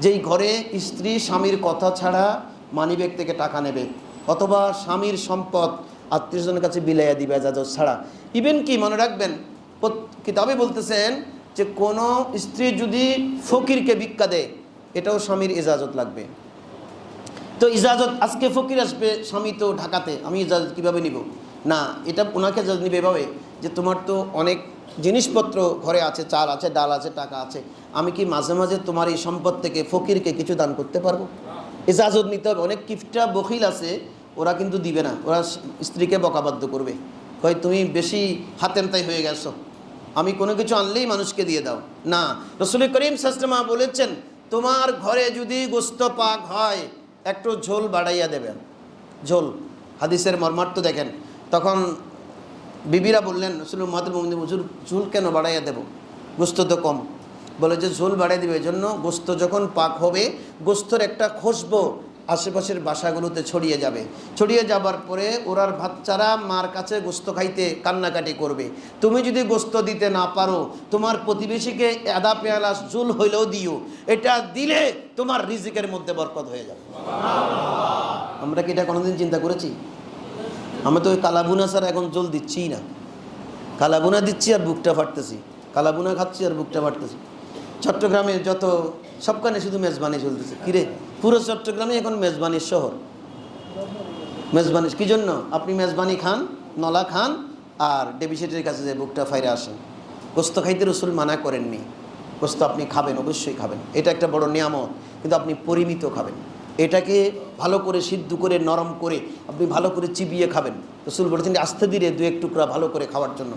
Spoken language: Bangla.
যেই ঘরে স্ত্রী স্বামীর কথা ছাড়া মানিব্যাগ থেকে টাকা নেবে অথবা স্বামীর সম্পদ আত্মীয়স্বজনের কাছে বিলাইয়া দিবে এজাজত ছাড়া। ইভেন কি মনে রাখবেন, কিতাবে বলতেছেন যে কোনো স্ত্রী যদি ফকিরকে ভিক্ষা দেয় এটাও স্বামীর ইজাজত লাগবে। তো ইজাজত, আজকে ফকির আসবে, স্বামী তো ঢাকাতে, আমি ইজাজত কীভাবে নিব? না, এটা ওনাকে ইজাজত নিবে এভাবে যে তোমার তো অনেক জিনিসপত্র ঘরে আছে, চাল আছে, ডাল আছে, টাকা আছে, আমি কি মাঝে মাঝে তোমার এই সম্পদ থেকে ফকিরকে কিছু দান করতে পারবো? ইজাজত নিতে হবে। অনেক কিফটা বখিল আছে, ওরা কিন্তু দিবে না, ওরা স্ত্রীকে বকাবাধ্য করবে, হয় তুমি বেশি হাতেমতাই হয়ে গেছো, আমি কোনো কিছু আনলেই মানুষকে দিয়ে দাও। না, রাসূল করিম সাল্লাল্লাহু আলাইহি ওয়াসাল্লাম বলেছেন তোমার ঘরে যদি গোশত পাক হয় একটু ঝোল বাড়াইয়া দেবেন। ঝোল, হাদিসের মর্মার্থ দেখেন। তখন বিবিরা বললেন রাসূল উম্মাতুল মুমিনিন, হুজুর ঝোল কেন বাড়াইয়া দেব, গোশত তো কম। বলে যে ঝোল বাড়াই দেবে, এই জন্য গোশত যখন পাক হবে গোশতের একটা খুশবু আশেপাশের বাসাগুলোতে ছড়িয়ে যাবে, ছড়িয়ে যাবার পরে ওরার বাচ্চারা মার কাছে গোশত খাইতে কান্নাকাটি করবে। তুমি যদি গোশত দিতে না পারো তোমার প্রতিবেশীকে আধা পেয়ালা ঝোল হইলেও দিও, এটা দিলে তোমার রিজিকের মধ্যে বরকত হয়ে যাবে। আমরা কি এটা কোনোদিন চিন্তা করেছি? আমরা তো ওই কালাবুনা ছাড়া এখন ঝোল দিচ্ছিই না। কালাবুনা দিচ্ছি আর বুকটা ফাটতেছি, কালাবুনা খাচ্ছি আর বুকটা ফাটতেছি। চট্টগ্রামে যত সবখানে শুধু মেজবানি চলতেছে। কিরে, পুরো চট্টগ্রামে এখন মেজবানির শহর। মেজবানি কী জন্য? আপনি মেজবানি খান, নলা খান আর ডেবিসেটের কাছে যে বুকটা ফাইরে আসেন। গোস্ত খাইতে রাসূল মানা করেননি, গোস্ত আপনি খাবেন, অবশ্যই খাবেন, এটা একটা বড় নিয়ামত, কিন্তু আপনি পরিমিত খাবেন। এটাকে ভালো করে সিদ্ধ করে নরম করে আপনি ভালো করে চিবিয়ে খাবেন। রাসূল বলেছেন আস্তে ধীরে দু এক টুকরা ভালো করে খাওয়ার জন্য।